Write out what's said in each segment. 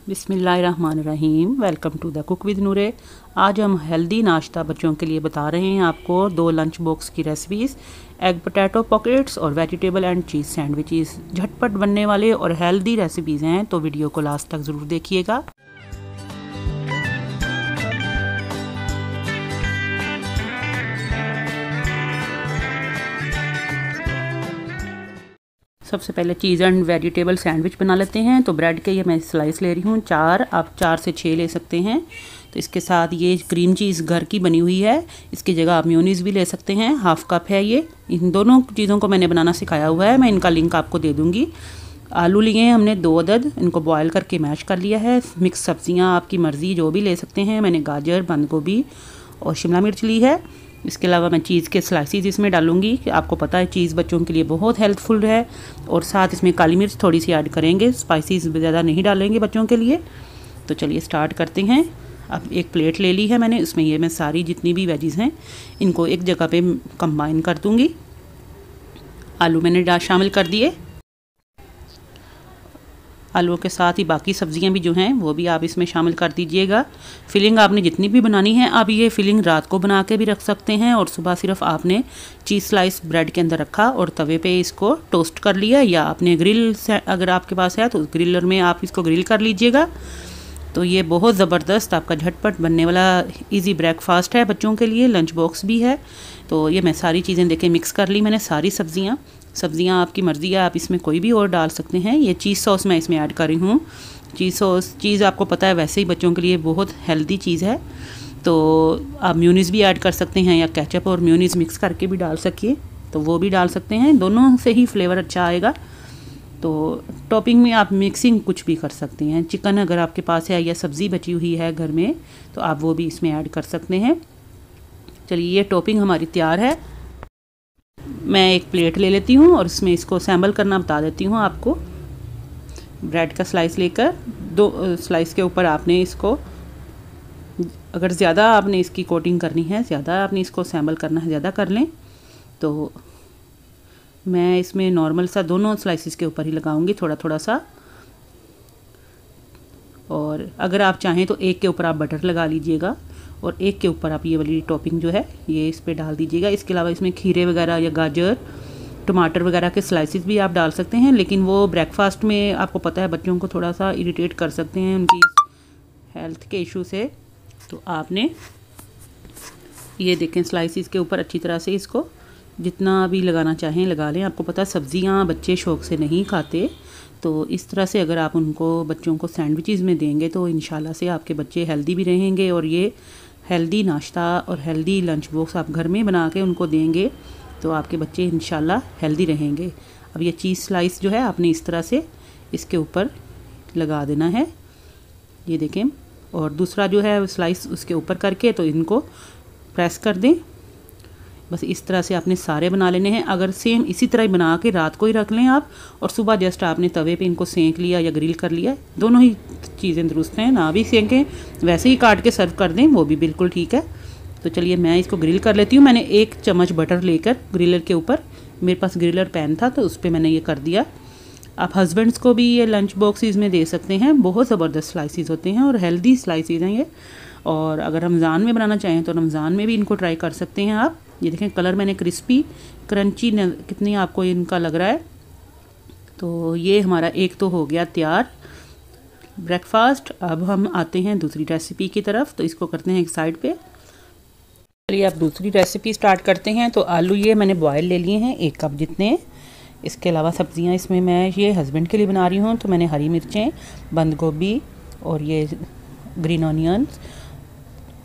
बिस्मिल्लाहिर्रहमानिर्रहीम। Welcome to the cook with Noore. आज हम हेल्दी नाश्ता बच्चों के लिए बता रहे हैं आपको 2 लंच बॉक्स की रेसिपीज़, एग पोटैटो पॉकेट्स और वेजिटेबल एंड चीज़ सैंडविचेस। झटपट बनने वाले और हेल्दी रेसिपीज़ हैं, तो वीडियो को लास्ट तक ज़रूर देखिएगा। सबसे पहले चीज़ एंड वेजिटेबल सैंडविच बना लेते हैं। तो ब्रेड के ये मैं स्लाइस ले रही हूँ 4, आप 4 से 6 ले सकते हैं। तो इसके साथ ये क्रीम चीज़ घर की बनी हुई है, इसकी जगह आप मेयोनीज़ भी ले सकते हैं। हाफ़ कप है ये। इन दोनों चीज़ों को मैंने बनाना सिखाया हुआ है, मैं इनका लिंक आपको दे दूँगी। आलू लिए हैं हमने 2 अदद, इनको बॉयल करके मैश कर लिया है। मिक्स सब्जियाँ आपकी मर्ज़ी जो भी ले सकते हैं, मैंने गाजर, बंद गोभी और शिमला मिर्च ली है। इसके अलावा मैं चीज़ के स्लाइसिस इसमें डालूंगी कि आपको पता है चीज़ बच्चों के लिए बहुत हेल्पफुल है। और साथ इसमें काली मिर्च थोड़ी सी ऐड करेंगे, स्पाइसेस ज़्यादा नहीं डालेंगे बच्चों के लिए। तो चलिए स्टार्ट करते हैं। अब एक प्लेट ले ली है मैंने, इसमें ये मैं सारी जितनी भी वेजीज़ हैं इनको एक जगह पे कंबाइन कर दूँगी। आलू मैंने शामिल कर दिए। आलूओं के साथ ही बाकी सब्जियां भी जो हैं वो भी आप इसमें शामिल कर दीजिएगा। फिलिंग आपने जितनी भी बनानी है, आप ये फिलिंग रात को बना के भी रख सकते हैं और सुबह सिर्फ आपने चीज़ स्लाइस ब्रेड के अंदर रखा और तवे पे इसको टोस्ट कर लिया, या आपने ग्रिल से अगर आपके पास है तो ग्रिलर में आप इसको ग्रिल कर लीजिएगा। तो ये बहुत ज़बरदस्त आपका झटपट बनने वाला इजी ब्रेकफास्ट है बच्चों के लिए, लंच बॉक्स भी है। तो ये मैं सारी चीज़ें देखें मिक्स कर ली मैंने, सारी सब्जियां आपकी मर्ज़ी है, आप इसमें कोई भी और डाल सकते हैं। ये चीज़ सॉस मैं इसमें ऐड कर रही हूँ। चीज़ आपको पता है वैसे ही बच्चों के लिए बहुत हेल्दी चीज़ है। तो आप मेयोनीज़ भी ऐड कर सकते हैं, या केचप और मेयोनीज़ मिक्स करके भी डाल सकिए तो वो भी डाल सकते हैं, दोनों से ही फ्लेवर अच्छा आएगा। तो टॉपिंग में आप मिक्सिंग कुछ भी कर सकते हैं। चिकन अगर आपके पास है या सब्ज़ी बची हुई है घर में तो आप वो भी इसमें ऐड कर सकते हैं। चलिए ये टॉपिंग हमारी तैयार है। मैं एक प्लेट ले लेती हूँ और इसमें इसको असेंबल करना बता देती हूँ आपको। ब्रेड का स्लाइस लेकर 2 स्लाइस के ऊपर आपने इसको, अगर ज़्यादा आपने इसकी कोटिंग करनी है, ज़्यादा आपने इसको असेंबल करना है, ज़्यादा कर लें। तो मैं इसमें नॉर्मल सा दोनों स्लाइसिस के ऊपर ही लगाऊंगी थोड़ा थोड़ा सा। और अगर आप चाहें तो एक के ऊपर आप बटर लगा लीजिएगा और एक के ऊपर आप ये वाली टॉपिंग जो है ये इस पे डाल दीजिएगा। इसके अलावा इसमें खीरे वगैरह या गाजर, टमाटर वगैरह के स्लाइसिस भी आप डाल सकते हैं, लेकिन वो ब्रेकफास्ट में आपको पता है बच्चों को थोड़ा सा इरिटेट कर सकते हैं उनकी हेल्थ के इशू से। तो आपने ये देखें स्लाइसिस के ऊपर अच्छी तरह से इसको जितना भी लगाना चाहें लगा लें। आपको पता है सब्जियां बच्चे शौक़ से नहीं खाते, तो इस तरह से अगर आप उनको बच्चों को सैंडविचेस में देंगे तो इंशाल्लाह से आपके बच्चे हेल्दी भी रहेंगे। और ये हेल्दी नाश्ता और हेल्दी लंच बॉक्स आप घर में बना के उनको देंगे तो आपके बच्चे इंशाल्लाह हेल्दी रहेंगे। अब ये चीज़ स्लाइस जो है आपने इस तरह से इसके ऊपर लगा देना है, ये देखें। और दूसरा जो है स्लाइस उसके ऊपर करके तो इनको प्रेस कर दें। बस इस तरह से आपने सारे बना लेने हैं। अगर सेम इसी तरह ही बना के रात को ही रख लें आप, और सुबह जस्ट आपने तवे पे इनको सेंक लिया या ग्रिल कर लिया, दोनों ही चीज़ें दुरुस्त हैं। ना भी सेंकें, वैसे ही काट के सर्व कर दें, वो भी बिल्कुल ठीक है। तो चलिए मैं इसको ग्रिल कर लेती हूँ। मैंने 1 चम्मच बटर लेकर ग्रिलर के ऊपर, मेरे पास ग्रिलर पैन था तो उस पर मैंने ये कर दिया। आप हस्बैंड्स को भी ये लंच बॉक्सेस में दे सकते हैं, बहुत ज़बरदस्त स्लाइसिस होते हैं और हेल्दी स्लाइसिस हैं ये। और अगर रमज़ान में बनाना चाहें तो रमज़ान में भी इनको ट्राई कर सकते हैं आप। ये देखें कलर मैंने क्रिस्पी क्रंची कितनी आपको इनका लग रहा है। तो ये हमारा एक तो हो गया तैयार ब्रेकफास्ट। अब हम आते हैं दूसरी रेसिपी की तरफ, तो इसको करते हैं एक साइड पे। चलिए आप दूसरी रेसिपी स्टार्ट करते हैं। तो आलू ये मैंने बॉयल ले लिए हैं 1 कप जितने। इसके अलावा सब्जियां इसमें मैं ये हस्बैंड के लिए बना रही हूँ, तो मैंने हरी मिर्चें, बंद गोभी और ये ग्रीन ऑनियंस,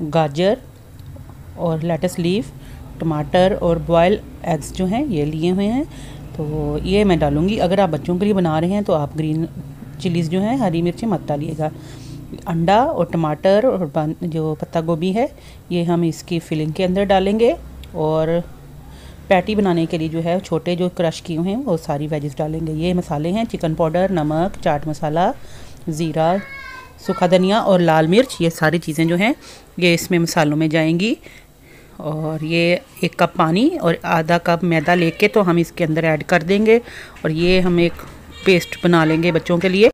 गाजर और लेटस लीफ, टमाटर और बॉयल एग्स जो हैं ये लिए हुए हैं। तो ये मैं डालूँगी। अगर आप बच्चों के लिए बना रहे हैं तो आप ग्रीन चिलीज़ जो हैं, हरी मिर्चें मत डालिएगा। अंडा और टमाटर और जो पत्ता गोभी है ये हम इसकी फिलिंग के अंदर डालेंगे। और पैटी बनाने के लिए जो है छोटे जो क्रश किए हैं वो सारी वेजिस डालेंगे। ये मसाले हैं चिकन पाउडर, नमक, चाट मसाला, ज़ीरा, सूखा धनिया और लाल मिर्च, ये सारी चीज़ें जो हैं ये इसमें मसालों में जाएंगी। और ये 1 कप पानी और आधा कप मैदा लेके तो हम इसके अंदर ऐड कर देंगे और ये हम एक पेस्ट बना लेंगे बच्चों के लिए।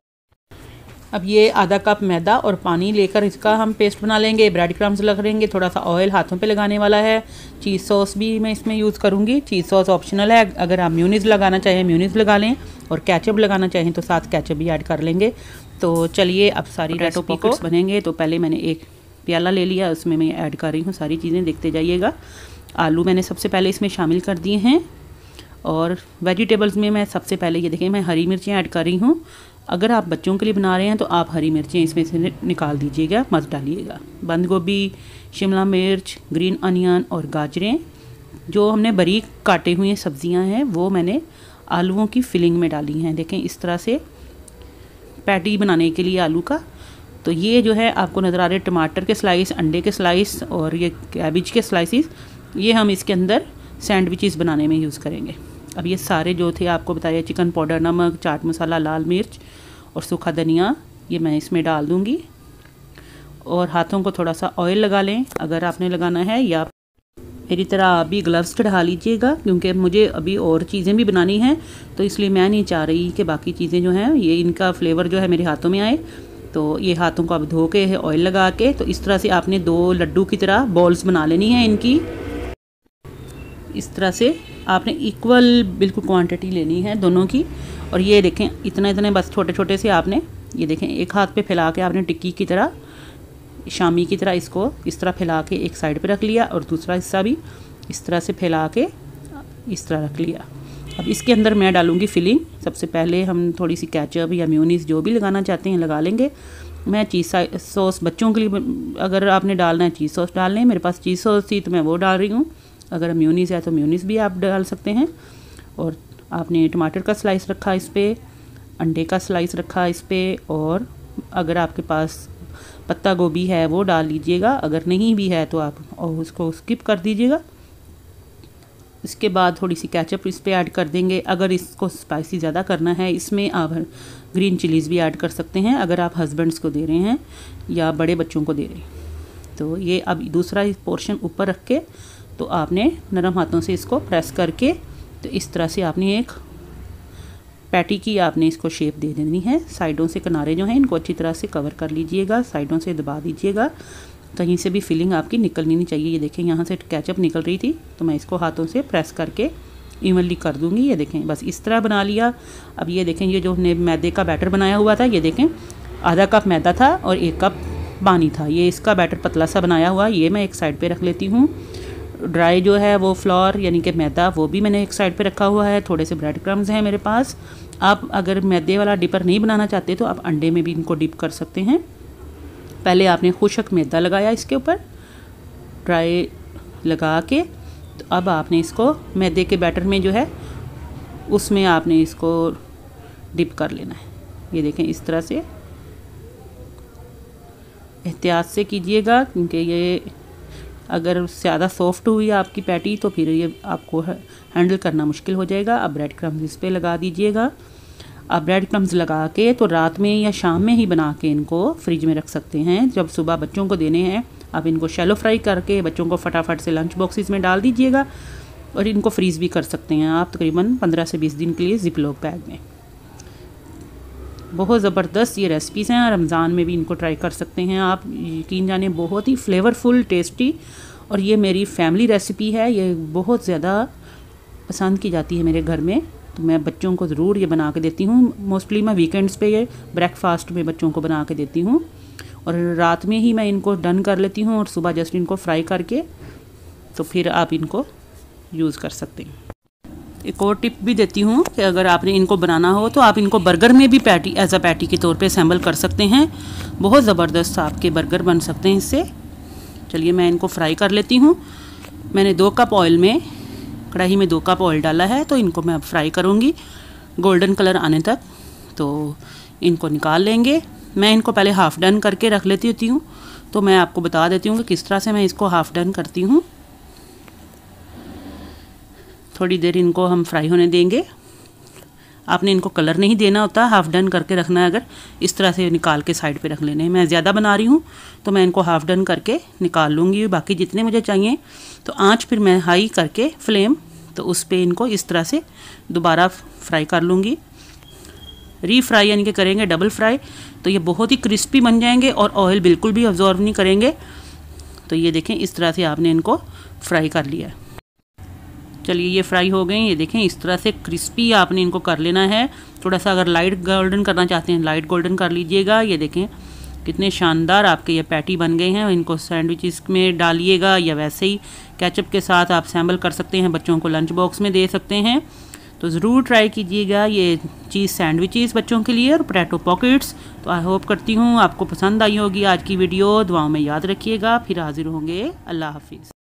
अब ये आधा कप मैदा और पानी लेकर इसका हम पेस्ट बना लेंगे। ब्रेड क्रम्स लग लेंगे, थोड़ा सा ऑयल हाथों पे लगाने वाला है। चीज़ सॉस भी मैं इसमें यूज़ करूँगी। चीज़ सॉस ऑप्शनल है, अगर आप म्यूनीज़ लगाना चाहें म्यूनीज़ लगा लें, और केचप लगाना चाहें तो साथ केचप भी ऐड कर लेंगे। तो चलिए अब सारी पोटैटो पॉकेट्स बनेंगे। तो पहले मैंने एक प्याला ले लिया, उसमें मैं ऐड कर रही हूँ सारी चीज़ें, देखते जाइएगा। आलू मैंने सबसे पहले इसमें शामिल कर दिए हैं, और वेजिटेबल्स में मैं सबसे पहले ये देखें मैं हरी मिर्चें ऐड कर रही हूँ। अगर आप बच्चों के लिए बना रहे हैं तो आप हरी मिर्चें इसमें से निकाल दीजिएगा, मत डालिएगा। बंद गोभी, शिमला मिर्च, ग्रीन अनियन और गाजरें जो हमने बारीक काटे हुए सब्जियां हैं वो मैंने आलूओं की फिलिंग में डाली हैं। देखें इस तरह से पैटी बनाने के लिए आलू का। तो ये जो है आपको नज़र आ रहे टमाटर के स्लाइस, अंडे के स्लाइस और ये कैबिज के स्लाइसिस, ये हम इसके अंदर सैंडविचेस बनाने में यूज़ करेंगे। अब ये सारे जो थे आपको बताया, चिकन पाउडर, नमक, चाट मसाला, लाल मिर्च और सूखा धनिया, ये मैं इसमें डाल दूँगी। और हाथों को थोड़ा सा ऑयल लगा लें अगर आपने लगाना है, या मेरी तरह आप भी ग्लव्स चढ़ा लीजिएगा, क्योंकि मुझे अभी और चीज़ें भी बनानी हैं। तो इसलिए मैं नहीं चाह रही कि बाकी चीज़ें जो हैं ये इनका फ्लेवर जो है मेरे हाथों में आए। तो ये हाथों को अब धो के ऑयल लगा के, तो इस तरह से आपने 2 लड्डू की तरह बॉल्स बना लेनी है इनकी। इस तरह से आपने इक्वल बिल्कुल क्वांटिटी लेनी है दोनों की। और ये देखें इतना इतने बस छोटे छोटे से आपने, ये देखें एक हाथ पे फैला के आपने टिक्की की तरह, शामी की तरह इसको इस तरह फैला के एक साइड पे रख लिया, और दूसरा हिस्सा भी इस तरह से फैला के इस तरह रख लिया। अब इसके अंदर मैं डालूँगी फिलिंग। सबसे पहले हम थोड़ी सी केचप या म्योनीज़ जो भी लगाना चाहते हैं लगा लेंगे। मैं चीज़ सॉस बच्चों के लिए, अगर आपने डालना है चीज़ सॉस डाल लें, मेरे पास चीज़ सॉस थी तो मैं वो डाल रही हूँ। अगर म्योनीज़ है तो म्योनीज़ भी आप डाल सकते हैं। और आपने टमाटर का स्लाइस रखा इस पर, अंडे का स्लाइस रखा इस पर, और अगर आपके पास पत्ता गोभी है वो डाल लीजिएगा, अगर नहीं भी है तो आप उसको स्किप कर दीजिएगा। इसके बाद थोड़ी सी केचप इस पर ऐड कर देंगे। अगर इसको स्पाइसी ज़्यादा करना है इसमें आप ग्रीन चिलीज़ भी ऐड कर सकते हैं, अगर आप हस्बैंड्स को दे रहे हैं या बड़े बच्चों को दे रहे हैं। तो ये अब दूसरा पोर्शन ऊपर रख के, तो आपने नरम हाथों से इसको प्रेस करके, तो इस तरह से आपने एक पैटी की आपने इसको शेप दे देनी है। साइडों से किनारे जो हैं इनको अच्छी तरह से कवर कर लीजिएगा, साइडों से दबा दीजिएगा, कहीं से भी फिलिंग आपकी निकलनी नहीं चाहिए। ये देखें यहाँ से केचप निकल रही थी, तो मैं इसको हाथों से प्रेस करके इवनली कर दूँगी। ये देखें बस इस तरह बना लिया। अब ये देखें ये जो हमने मैदे का बैटर बनाया हुआ था, ये देखें आधा कप मैदा था और 1 कप पानी था। ये इसका बैटर पतला सा बनाया हुआ, ये मैं एक साइड पर रख लेती हूँ। ड्राई जो है वो फ्लोर यानी कि मैदा, वो भी मैंने एक साइड पे रखा हुआ है। थोड़े से ब्रेड क्रम्स हैं मेरे पास। आप अगर मैदे वाला डिपर नहीं बनाना चाहते तो आप अंडे में भी इनको डिप कर सकते हैं। पहले आपने खुशक मैदा लगाया इसके ऊपर, ड्राई लगा के, तो अब आपने इसको मैदे के बैटर में जो है उसमें आपने इसको डिप कर लेना है। ये देखें इस तरह से, एहतियात से कीजिएगा, क्योंकि ये अगर ज़्यादा सॉफ्ट हुई आपकी पैटी तो फिर ये आपको हैंडल करना मुश्किल हो जाएगा। अब ब्रेड क्रम्स इस पर लगा दीजिएगा। अब ब्रेड क्रम्स लगा के तो रात में या शाम में ही बना के इनको फ्रिज में रख सकते हैं। जब सुबह बच्चों को देने हैं आप इनको शैलो फ्राई करके बच्चों को फटाफट से लंच बॉक्सेस में डाल दीजिएगा, और इनको फ्रीज़ भी कर सकते हैं आप तकरीबन 15 से 20 दिन के लिए जिपलॉक बैग में। बहुत ज़बरदस्त ये रेसिपीज़ हैं, रमज़ान में भी इनको ट्राई कर सकते हैं आप। यकीन जाने बहुत ही फ्लेवरफुल, टेस्टी, और ये मेरी फैमिली रेसिपी है। ये बहुत ज़्यादा पसंद की जाती है मेरे घर में, तो मैं बच्चों को ज़रूर ये बना के देती हूँ। मोस्टली मैं वीकेंड्स पे ये ब्रेकफास्ट में बच्चों को बना के देती हूँ, और रात में ही मैं इनको डन कर लेती हूँ, और सुबह जस्ट इनको फ्राई करके तो फिर आप इनको यूज़ कर सकते हैं। एक और टिप भी देती हूँ कि अगर आपने इनको बनाना हो तो आप इनको बर्गर में भी पैटी एज अ पैटी के तौर पे असेंबल कर सकते हैं। बहुत ज़बरदस्त आपके बर्गर बन सकते हैं इससे। चलिए मैं इनको फ्राई कर लेती हूँ। मैंने 2 कप ऑयल में, कढ़ाई में 2 कप ऑयल डाला है, तो इनको मैं अब फ्राई करूँगी गोल्डन कलर आने तक। तो इनको निकाल लेंगे। मैं इनको पहले हाफ़ डन करके रख लेती होती हूँ, तो मैं आपको बता देती हूँ कि किस तरह से मैं इसको हाफ़ डन करती हूँ। थोड़ी देर इनको हम फ्राई होने देंगे। आपने इनको कलर नहीं देना होता, हाफ़ डन करके रखना है। अगर इस तरह से निकाल के साइड पे रख लेने हैं। मैं ज़्यादा बना रही हूँ तो मैं इनको हाफ़ डन करके निकाल लूँगी। बाकी जितने मुझे चाहिए तो आँच फिर मैं हाई करके फ्लेम, तो उस पर इनको इस तरह से दोबारा फ्राई कर लूँगी। री फ्राई यानी कि करेंगे डबल फ्राई, तो ये बहुत ही क्रिस्पी बन जाएंगे और ऑयल बिल्कुल भी अब्जॉर्ब नहीं करेंगे। तो ये देखें इस तरह से आपने इनको फ्राई कर लिया है। चलिए ये फ्राई हो गए। ये देखें इस तरह से क्रिस्पी आपने इनको कर लेना है। थोड़ा सा अगर लाइट गोल्डन करना चाहते हैं लाइट गोल्डन कर लीजिएगा। ये देखें कितने शानदार आपके ये पैटी बन गए हैं। इनको सैंडविचेस में डालिएगा या वैसे ही केचप के साथ आप सैम्बल कर सकते हैं, बच्चों को लंच बॉक्स में दे सकते हैं। तो ज़रूर ट्राई कीजिएगा ये चीज़ सैंडविचेस बच्चों के लिए और पोटैटो पॉकेट्स। तो आई होप करती हूँ आपको पसंद आई होगी आज की वीडियो। दुआओं में याद रखिएगा। फिर हाजिर होंगे। अल्लाह हाफिज़।